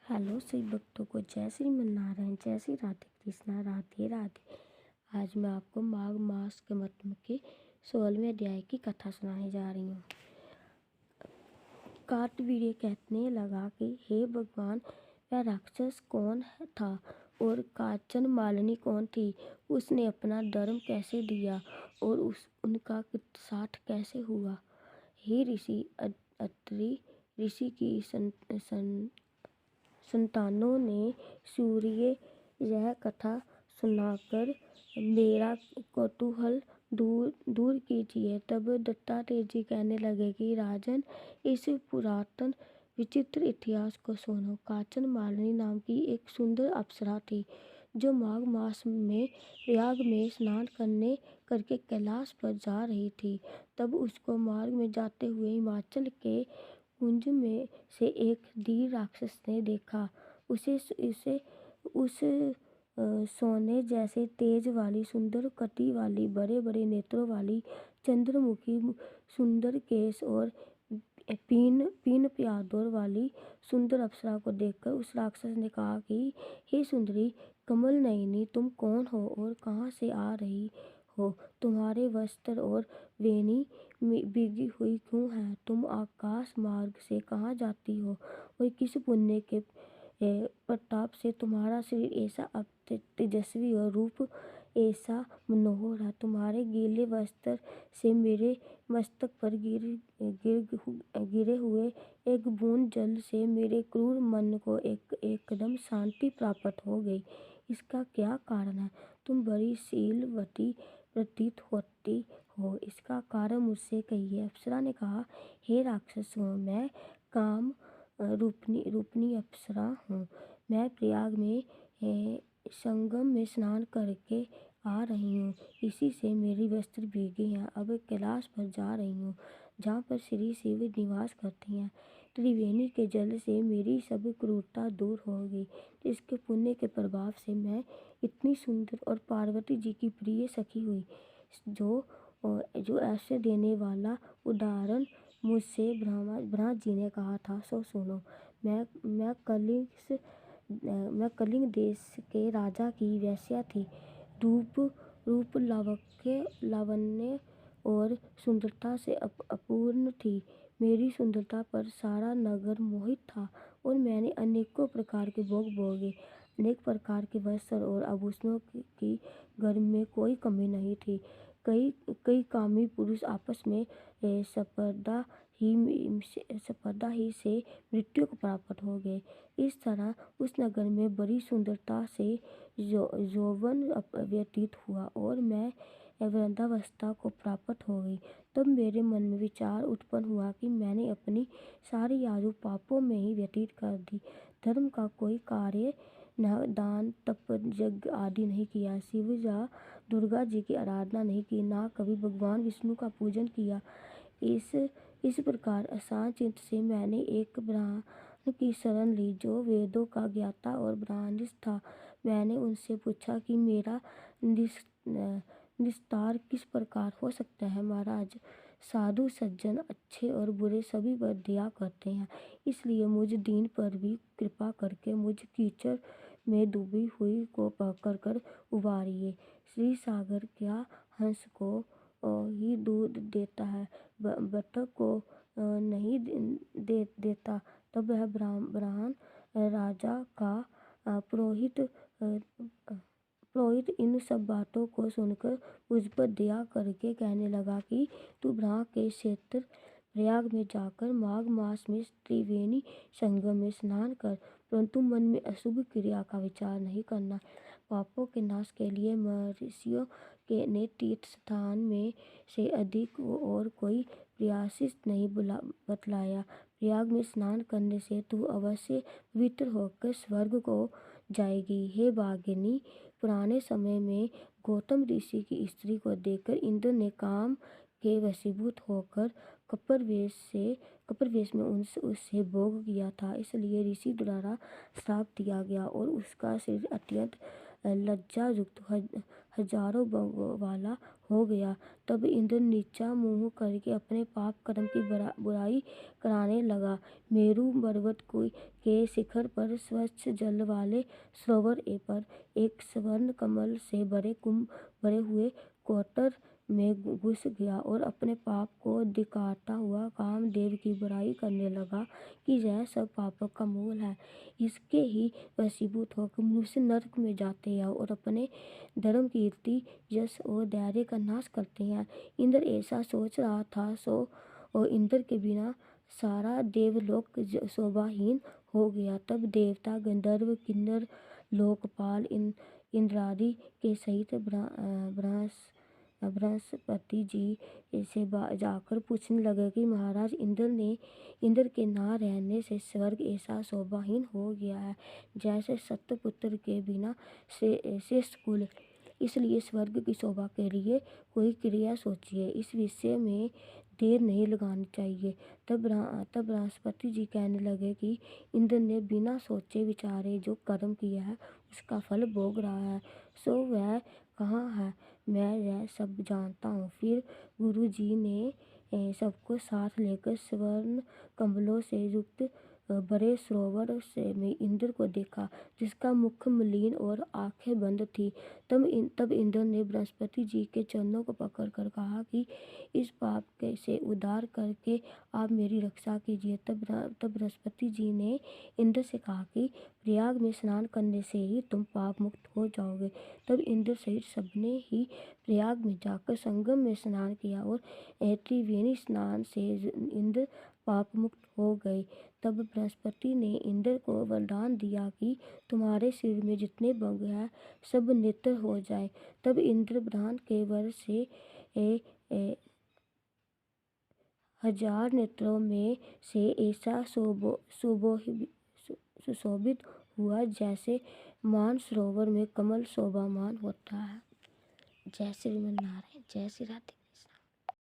Hello सभी भक्तों को जय श्रीमन्नारायण, जय श्री राधे कृष्णा, राधे राधे। आज मैं आपको माघ मास के महत्व के 16वें अध्याय की कथा सुनाने जा रही हूँ। कार्तवीर्य कहने लगा कि हे भगवान, वह राक्षस कौन था और कांचन मालिनी कौन थी? उसने अपना धर्म कैसे दिया और उनका साथ कैसे हुआ? हे ऋषि, अत्रि ऋषि की संतानों ने सूर्य यह कथा सुनाकर मेरा कौतूहल दूर कीजिए। तब दत्तात्रेय जी कहने लगे कि राजन, इस पुरातन विचित्र इतिहास को सुनो। कांचन मालिनी नाम की एक सुंदर अप्सरा थी जो माघ मास में प्रयाग में स्नान करके कैलाश पर जा रही थी। तब उसको मार्ग में जाते हुए हिमाचल के कुंज में से एक धीर राक्षस ने देखा। उसे उस सोने जैसे तेज वाली, सुंदर कटी वाली, बड़े बड़े नेत्रों वाली, चंद्रमुखी, सुंदर केश और पीन प्यादोर वाली सुंदर अप्सरा को देखकर उस राक्षस ने कहा कि हे सुंदरी कमल नयनी, तुम कौन हो और कहाँ से आ रही हो? तुम्हारे वस्त्र और वेणी भीगी हुई क्यों है? तुम आकाश मार्ग से कहाँ जाती हो और किस पुण्य के प्रताप से तुम्हारा शरीर ऐसा तेजस्वी और रूप ऐसा मनोहर है? तुम्हारे गीले वस्त्र से मेरे मस्तक पर गिरे हुए एक बूंद जल से मेरे क्रूर मन को एकदम शांति प्राप्त हो गई। इसका क्या कारण है? तुम बड़ी शीलवती प्रतीत होती हो, इसका कारण मुझसे कहिए। अप्सरा ने कहा, हे राक्षस, मैं काम रूपनी अप्सरा हूँ। मैं प्रयाग में संगम में स्नान करके आ रही हूँ। इसी से मेरी वस्त्र भीगे हैं। अब कैलाश पर जा रही हूँ जहाँ पर श्री शिव निवास करते हैं। त्रिवेणी के जल से मेरी सब क्रूरता दूर होगी। इसके पुण्य के प्रभाव से मैं इतनी सुंदर और पार्वती जी की प्रिय सखी हुई। जो ऐसे देने वाला उदाहरण मुझसे ब्रह्मा जी ने कहा था, सो सुनो। मैं कलिंग देश के राजा की वेश्या थी। रूप लावण्य और सुंदरता से अपूर्ण थी। मेरी सुंदरता पर सारा नगर मोहित था और मैंने अनेकों प्रकार के भोग भोगे। अनेक प्रकार के वस्त्र और आभूषणों की घर में कोई कमी नहीं थी। कई कामी पुरुष आपस में स्पर्धा ही से मृत्यु को प्राप्त हो गए। इस तरह उस नगर में बड़ी सुंदरता से यौवन व्यतीत हुआ और मैं वृद्धावस्था को प्राप्त हो गई। तब मेरे मन में विचार उत्पन्न हुआ कि मैंने अपनी सारी आयु पापों में ही व्यतीत कर दी। धर्म का कोई कार्य न दान, तप, यज्ञ आदि नहीं किया। शिव या दुर्गा जी की आराधना नहीं की, ना कभी भगवान विष्णु का पूजन किया। इस प्रकार अशांत चित्त से मैंने एक ब्राह्मण की शरण ली जो वेदों का ज्ञाता और ब्रह्मनिष्ठ था। मैंने उनसे पूछा कि मेरा निस्तार किस प्रकार हो सकता है? महाराज, साधु सज्जन अच्छे और बुरे सभी पर दया करते हैं, इसलिए मुझ दीन पर भी कृपा करके मुझ कीचड़ में डूबी हुई को पकड़ कर उबारिए। श्री सागर क्या हंस को ही दूध देता है, बतख को नहीं देता? तब वह ब्राह्मण राजा का पुरोहित इन सब बातों को सुनकर मुझ पर दया करके कहने लगा कि तू ब्रह्मा के क्षेत्र प्रयाग में जाकर माघ मास में त्रिवेणी संगम में स्नान कर, परंतु मन में अशुभ क्रिया का विचार नहीं करना। पापों के नाश के लिए महर्षियों के ने तीर्थ स्थान में से अधिक और कोई प्रयासित नहीं बतलाया। प्रयाग में स्नान करने से तू अवश्य पवित्र होकर स्वर्ग को जाएगी। हे भागिनी, पुराने समय में गौतम ऋषि की स्त्री को देखकर इंद्र ने काम के वशीभूत होकर कपर वेश में उससे भोग किया था। इसलिए ऋषि द्वारा श्राप दिया गया और उसका शरीर अत्यंत लज्जा युक्त हजारों बंगों वाला हो गया। तब इंद्र नीचा मुँह करके अपने पाप कर्म की बुराई कराने लगा। मेरु पर्वत के शिखर पर स्वच्छ जल वाले सरोवर पर एक स्वर्ण कमल से भरे हुए कोटर में घुस गया और अपने पाप को दिखाता हुआ कामदेव की बुराई करने लगा कि यह सब पापों का मूल है। इसके ही वशीभूत होकर मनुष्य नरक में जाते हैं और अपने धर्म, कीर्ति, यश और धैर्य का नाश करते हैं। इंद्र ऐसा सोच रहा था और इंद्र के बिना सारा देवलोक शोभाहीन हो गया। तब देवता, गंधर्व, किन्नर, लोकपाल इंद्रादि के सहित बृहस्पति जी से जाकर पूछने लगे कि महाराज, इंद्र के ना रहने से स्वर्ग ऐसा शोभाहीन हो गया है जैसे सतपुत्र के बिना श्रेष्ठ कुल। इसलिए स्वर्ग की शोभा के लिए कोई क्रिया सोचिए। इस विषय में देर नहीं लगानी चाहिए। तब बृहस्पति जी कहने लगे कि इंद्र ने बिना सोचे विचारे जो कर्म किया है उसका फल भोग रहा है, सो वह कहाँ है? मैं यह सब जानता हूँ। फिर गुरु जी ने सबको साथ लेकर स्वर्ण कमलों से युक्त बड़े सरोवर में इंद्र को देखा, जिसका मुख मलिन और आंखें बंद थी। तब इंद्र ने बृहस्पति जी के चरणों को पकड़कर कहा कि इस पाप से उद्धार करके आप मेरी रक्षा कीजिए। तब बृहस्पति जी ने इंद्र से कहा कि प्रयाग में स्नान करने से ही तुम पाप मुक्त हो जाओगे। तब इंद्र सहित सबने ही प्रयाग में जाकर संगम में स्नान किया और त्रिवेणी स्नान से इंद्र पाप मुक्त हो गए। तब बृहस्पति ने इंद्र को वरदान दिया कि तुम्हारे सिर में जितने बंग हैं सब नेत्र हो जाए। तब इंद्र ब्रह्मांड के वर से 1000 नेत्रों में से ऐसा सुशोभित हुआ जैसे मानसरोवर में कमल शोभामान होता है। जय श्री नारायण, जय श्री राधे।